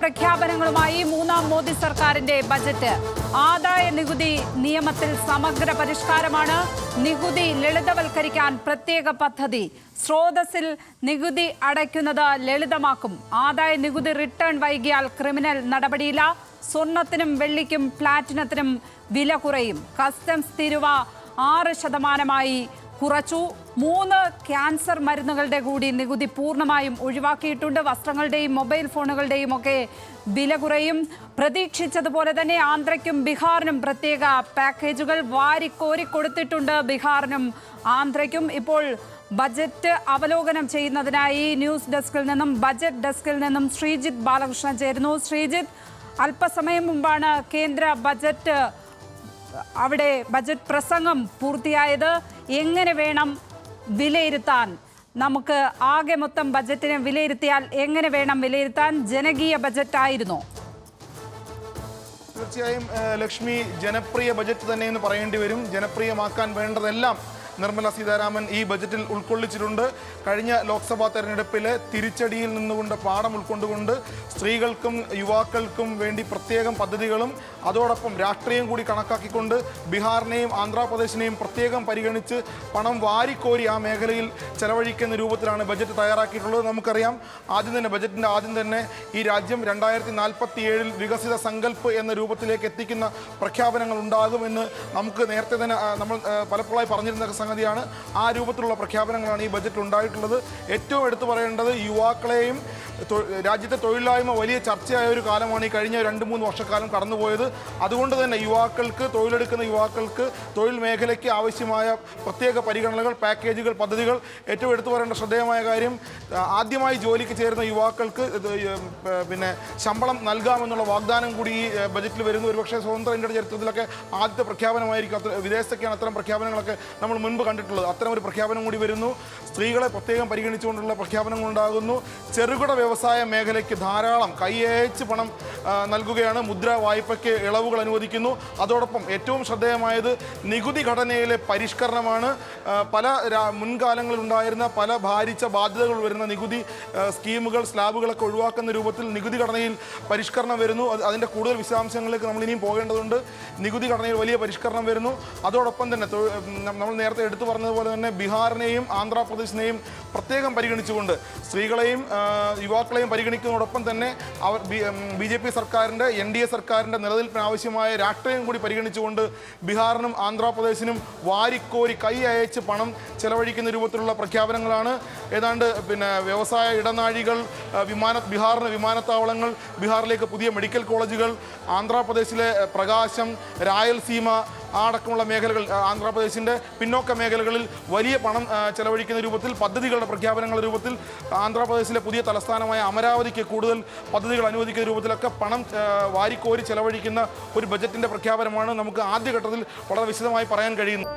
പ്രഖ്യാപനങ്ങളുമായി മൂന്നാം മോദി സർക്കാരിന്റെ ബജറ്റ്. ആദായ നികുതി നിയമത്തിൽ സമഗ്ര പരിഷ്കാരമാണ്. നികുതി ലളിതവൽക്കരിക്കാൻ പ്രത്യേക പദ്ധതി. സ്രോതസ്സിൽ നികുതി അടയ്ക്കുന്നത് ലളിതമാക്കും. ആദായ നികുതി റിട്ടേൺ വൈകിയാൽ ക്രിമിനൽ നടപടിയില്ല. സ്വർണത്തിനും പ്ലാറ്റിനത്തിനും വില കുറയും. കസ്റ്റംസ് തീരുവ 6% കുറച്ചു. 3 ക്യാൻസർ മരുന്നുകളുടെ കൂടി നികുതി പൂർണ്ണമായും ഒഴിവാക്കിയിട്ടുണ്ട്. വസ്ത്രങ്ങളുടെയും മൊബൈൽ ഫോണുകളുടെയും ഒക്കെ വില കുറയും. പ്രതീക്ഷിച്ചതുപോലെ തന്നെ ആന്ധ്രയ്ക്കും ബീഹാറിനും പ്രത്യേക പാക്കേജുകൾ വാരിക്കോരി കൊടുത്തിട്ടുണ്ട്. ബീഹാറിനും ആന്ധ്രയ്ക്കും. ഇപ്പോൾ ബജറ്റ് അവലോകനം ചെയ്യുന്നതിനായി ബജറ്റ് ഡെസ്കിൽ നിന്നും ശ്രീജിത്ത് ബാലകൃഷ്ണൻ ചേരുന്നു. ശ്രീജിത്ത്, അല്പസമയം മുമ്പാണ് കേന്ദ്ര ബജറ്റ് പ്രസംഗം പൂർത്തിയായത്. എങ്ങനെ വേണം വിലയിരുത്താൻ? നമുക്ക് ആകെ മൊത്തം ബജറ്റിനെ വിലയിരുത്തിയാൽ എങ്ങനെ വേണം വിലയിരുത്താൻ? ജനകീയ ബജറ്റായിരുന്നോ? തീർച്ചയായും ലക്ഷ്മി, ജനപ്രിയ ബജറ്റ് തന്നെ എന്ന് പറയേണ്ടി വരും. ജനപ്രിയമാക്കാൻ വേണ്ടതെല്ലാം നിർമ്മല സീതാരാമൻ ഈ ബജറ്റിൽ ഉൾക്കൊള്ളിച്ചിട്ടുണ്ട്. കഴിഞ്ഞ ലോക്സഭാ തെരഞ്ഞെടുപ്പിലെ തിരിച്ചടിയിൽ നിന്നുകൊണ്ട് പാഠം ഉൾക്കൊണ്ടുകൊണ്ട് സ്ത്രീകൾക്കും യുവാക്കൾക്കും വേണ്ടി പ്രത്യേകം പദ്ധതികളും അതോടൊപ്പം രാഷ്ട്രീയം കൂടി കണക്കാക്കിക്കൊണ്ട് ബീഹാറിനെയും ആന്ധ്രാപ്രദേശിനെയും പ്രത്യേകം പരിഗണിച്ച് പണം വാരിക്കോരി ആ മേഖലയിൽ ചെലവഴിക്കുന്ന രൂപത്തിലാണ് ബജറ്റ് തയ്യാറാക്കിയിട്ടുള്ളത്. നമുക്കറിയാം, ബജറ്റിൻ്റെ ആദ്യം തന്നെ ഈ രാജ്യം 2047 വികസിത സങ്കല്പ് എന്ന രൂപത്തിലേക്ക് എത്തിക്കുന്ന പ്രഖ്യാപനങ്ങൾ ഉണ്ടാകുമെന്ന് നമുക്ക് നേരത്തെ തന്നെ നമ്മൾ പലപ്പോഴായി പറഞ്ഞിരുന്ന സംഗതിയാണ്. ആ രൂപത്തിലുള്ള പ്രഖ്യാപനങ്ങളാണ് ഈ ബജറ്റിൽ ഉണ്ടായിട്ടുള്ളത്. ഏറ്റവും എടുത്തു പറയേണ്ടത് യുവാക്കളെയും രാജ്യത്തെ തൊഴിലില്ലായ്മ വലിയ ചർച്ചയായ ഒരു കാലമാണ് ഈ കഴിഞ്ഞ 2-3 വർഷക്കാലം കടന്നുപോയത്. അതുകൊണ്ട് തന്നെ തൊഴിലെടുക്കുന്ന യുവാക്കൾക്ക് തൊഴിൽ മേഖലയ്ക്ക് ആവശ്യമായ പ്രത്യേക പരിഗണനകൾ, പാക്കേജുകൾ, പദ്ധതികൾ. ഏറ്റവും എടുത്തു പറയേണ്ട ശ്രദ്ധേയമായ കാര്യം, ആദ്യമായി ജോലിക്ക് ചേരുന്ന യുവാക്കൾക്ക് ശമ്പളം നൽകാമെന്നുള്ള വാഗ്ദാനം കൂടി ഈ ബജറ്റിൽ വരുന്നു. ഒരുപക്ഷെ സ്വതന്ത്ര ഇന്ത്യയുടെ ചരിത്രത്തിലൊക്കെ ആദ്യത്തെ പ്രഖ്യാപനമായിരിക്കും. വിദേശത്തൊക്കെയാണ് അത്തരം പ്രഖ്യാപനങ്ങളൊക്കെ നമ്മൾ മുൻപ് കണ്ടിട്ടുള്ളത്. അത്തരം ഒരു പ്രഖ്യാപനം കൂടി വരുന്നു. സ്ത്രീകളെ പ്രത്യേകം പരിഗണിച്ചുകൊണ്ടുള്ള പ്രഖ്യാപനങ്ങൾ ഉണ്ടാകുന്നു. ചെറുകിട വ്യവസായ മേഖലയ്ക്ക് ധാരാളം കൈയയച്ച് പണം നൽകുകയാണ്. മുദ്ര വായ്പയ്ക്ക് ഇളവുകൾ അനുവദിക്കുന്നു. അതോടൊപ്പം ഏറ്റവും ശ്രദ്ധേയമായത് നികുതി ഘടനയിലെ പരിഷ്കരണമാണ്. പല മുൻകാലങ്ങളിൽ ഉണ്ടായിരുന്ന പല ഭാരിച്ച ബാധ്യതകൾ വരുന്ന നികുതി സ്കീമുകൾ, സ്ലാബുകളൊക്കെ ഒഴിവാക്കുന്ന രൂപത്തിൽ നികുതി ഘടനയിൽ പരിഷ്കരണം വരുന്നു. അതിൻ്റെ കൂടുതൽ വിശദാംശങ്ങളിലേക്ക് നമ്മൾ ഇനിയും പോകേണ്ടതുണ്ട്. നികുതി ഘടനയിൽ വലിയ പരിഷ്കരണം വരുന്നു. അതോടൊപ്പം തന്നെ നമ്മൾ നേരത്തെ എടുത്തു പറഞ്ഞതുപോലെ തന്നെ ബീഹാറിനെയും ആന്ധ്രാപ്രദേശിനെയും പ്രത്യേകം പരിഗണിച്ചുകൊണ്ട് സ്ത്രീകളെയും യുവാക്കളെയും പരിഗണിക്കുന്നതോടൊപ്പം തന്നെ BJP സർക്കാരിൻ്റെ NDA സർക്കാരിൻ്റെ നിലനിൽപ്പിന് ആവശ്യമായ രാഷ്ട്രീയം കൂടി പരിഗണിച്ചുകൊണ്ട് ബീഹാറിനും ആന്ധ്രാപ്രദേശിനും വാരിക്കോരി കൈ അയച്ച് പണം ചെലവഴിക്കുന്ന രൂപത്തിലുള്ള പ്രഖ്യാപനങ്ങളാണ്. ഏതാണ്ട് വ്യവസായ ഇടനാഴികൾ, ബീഹാറിന് വിമാനത്താവളങ്ങൾ, ബീഹാറിലേക്ക് പുതിയ മെഡിക്കൽ കോളേജുകൾ, ആന്ധ്രാപ്രദേശിലെ പ്രകാശം, രായലസീമ അടക്കമുള്ള മേഖലകൾ, ആന്ധ്രാപ്രദേശിൻ്റെ പിന്നോക്ക മേഖലകളിൽ വലിയ പണം ചെലവഴിക്കുന്ന രൂപത്തിൽ പദ്ധതികളുടെ പ്രഖ്യാപനങ്ങളുടെ രൂപത്തിൽ, ആന്ധ്രാപ്രദേശിലെ പുതിയ തലസ്ഥാനമായ അമരാവതിക്ക് കൂടുതൽ പദ്ധതികൾ അനുവദിക്കുന്ന രൂപത്തിലൊക്കെ പണം വാരിക്കോരി ചെലവഴിക്കുന്ന ഒരു ബജറ്റിൻ്റെ പ്രഖ്യാപനമാണ് നമുക്ക് ആദ്യഘട്ടത്തിൽ വളരെ വിശദമായി പറയാൻ കഴിയുന്നത്.